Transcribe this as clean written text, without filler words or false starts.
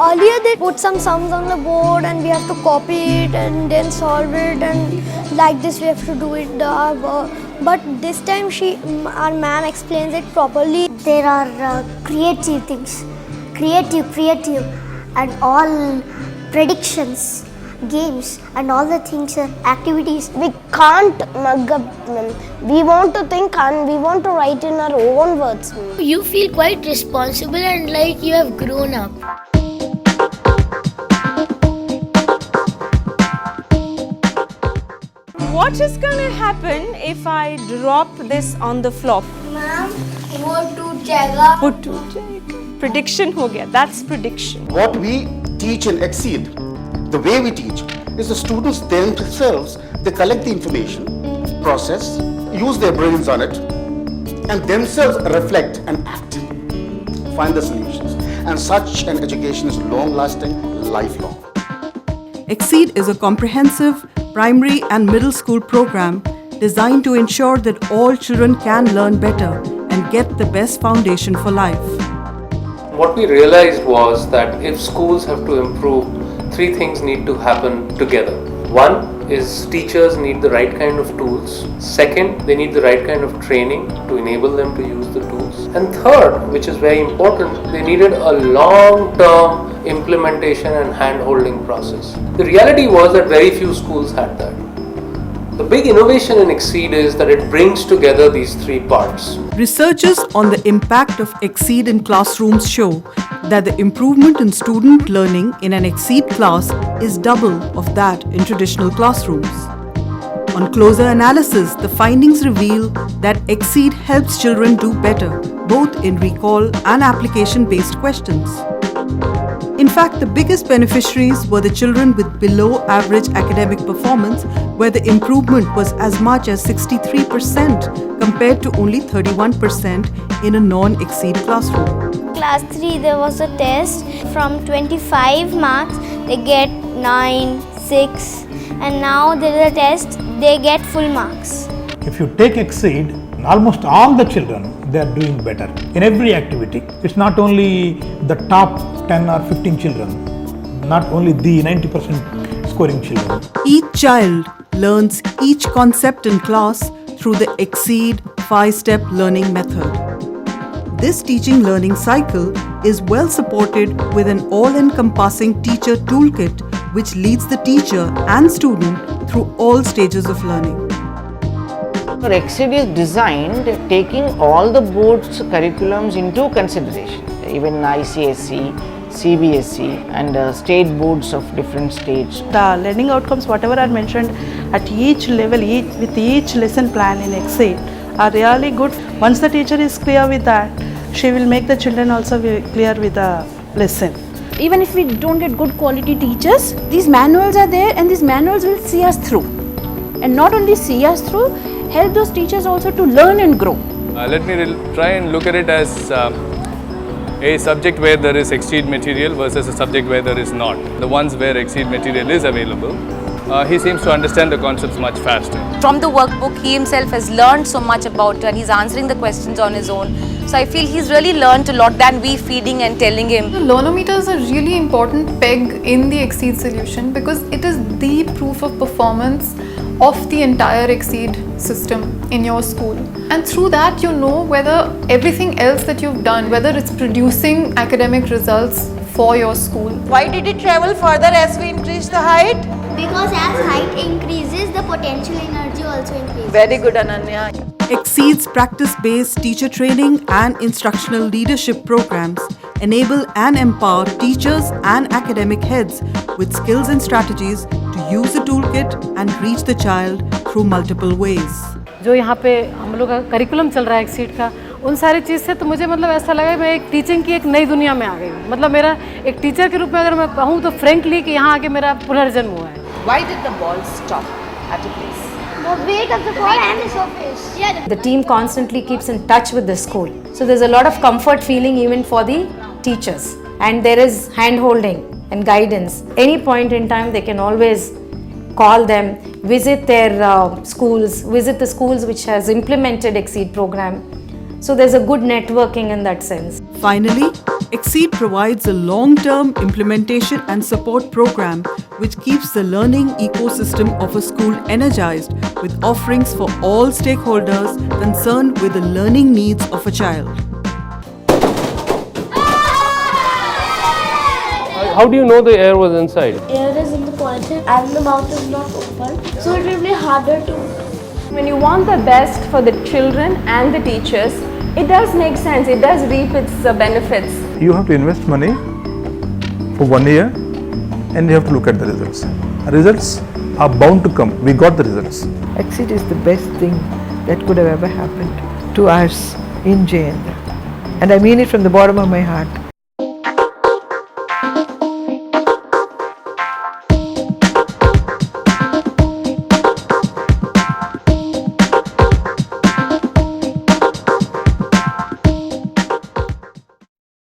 Earlier they put some sums on the board and we have to copy it and then solve it, and like this we have to do it. But this time our ma'am explains it properly. There are creative things, creative and all predictions, games and all the things, activities. We can't mug up them. We want to think and we want to write in our own words. You feel quite responsible and like you have grown up. What is gonna happen if I drop this on the floor? Ma'am, वो टूट जाएगा. वो टूट जाएगा. Prediction हो गया. That's prediction. What we teach in Xseed, the way we teach, is the students themselves, they collect the information, process, use their brains on it, and themselves reflect and act, find the solutions. And such an education is long-lasting, lifelong. Xseed is a comprehensive primary and middle school program designed to ensure that all children can learn better and get the best foundation for life. What we realized was that if schools have to improve, three things need to happen together. One is teachers need the right kind of tools. Second, they need the right kind of training to enable them to use the tools. And third, which is very important, they needed a long-term implementation and hand-holding process. The reality was that very few schools had that. The big innovation in Xseed is that it brings together these three parts. Researchers on the impact of Xseed in classrooms show that the improvement in student learning in an Xseed class is double of that in traditional classrooms. On closer analysis, the findings reveal that Xseed helps children do better, both in recall and application-based questions. In fact, the biggest beneficiaries were the children with below average academic performance, where the improvement was as much as 63% compared to only 31% in a non-Xseed classroom. Class 3 there was a test. From 25 marks they get 9, 6, and now there is a test they get full marks. If you take Xseed, almost all the children, they are doing better in every activity. It's not only the top 10 or 15 children, not only the 90% scoring children. Each child learns each concept in class through the Xseed 5-step learning method. This teaching learning cycle is well supported with an all-encompassing teacher toolkit which leads the teacher and student through all stages of learning. Xseed is designed taking all the board's curriculums into consideration, even ICSE, CBSE and state boards of different states. The learning outcomes, whatever are mentioned at each level, with each lesson plan in Xseed are really good. Once the teacher is clear with that, she will make the children also clear with the lesson. Even if we don't get good quality teachers, these manuals are there and these manuals will see us through. And not only see us through, help those teachers also to learn and grow. Let me try and look at it as a subject where there is Xseed material versus a subject where there is not. The ones where Xseed material is available, he seems to understand the concepts much faster. From the workbook, he himself has learned so much about it and he's answering the questions on his own. So I feel he's really learned a lot than we feeding and telling him. The learnometer is a really important peg in the Xseed solution because it is the proof of performance of the entire Xseed system in your school. And through that you know whether everything else that you've done, whether it's producing academic results for your school. Why did it travel further as we increase the height? Because as height increases, the potential energy also increases. Very good, Ananya. Xseed's practice-based teacher training and instructional leadership programs enable and empower teachers and academic heads with skills and strategies to use the toolkit and reach the child through multiple ways. जो यहाँ पे हम लोग का curriculum चल रहा है Xseed का, उन सारी चीज़ से तो मुझे मतलब ऐसा लगा मैं एक टीचिंग की एक नई दुनिया में आ गई हूँ. मतलब मेरा एक टीचर के रूप में अगर मैं कहूँ तो फ्रेंकली कि यहाँ आके मेरा पुनर्जन्म हुआ है. Why did the ball stop at a place? The weight of the ball and the surface. Yeah. The team constantly keeps in touch with the school. So there's a lot of comfort feeling even for the teachers. And there is hand-holding and guidance. Any point in time they can always call them, visit their schools, visit the schools which has implemented Xseed program, So there's a good networking in that sense. Finally, Xseed provides a long-term implementation and support program which keeps the learning ecosystem of a school energized with offerings for all stakeholders concerned with the learning needs of a child. How do you know the air was inside? Air is in the positive and the mouth is not open, so it will be harder to. When you want the best for the children and the teachers, it does make sense, it does reap its benefits. You have to invest money for 1 year and you have to look at the results. Results are bound to come. We got the results. Xseed is the best thing that could have ever happened to us in JNL. And I mean it from the bottom of my heart.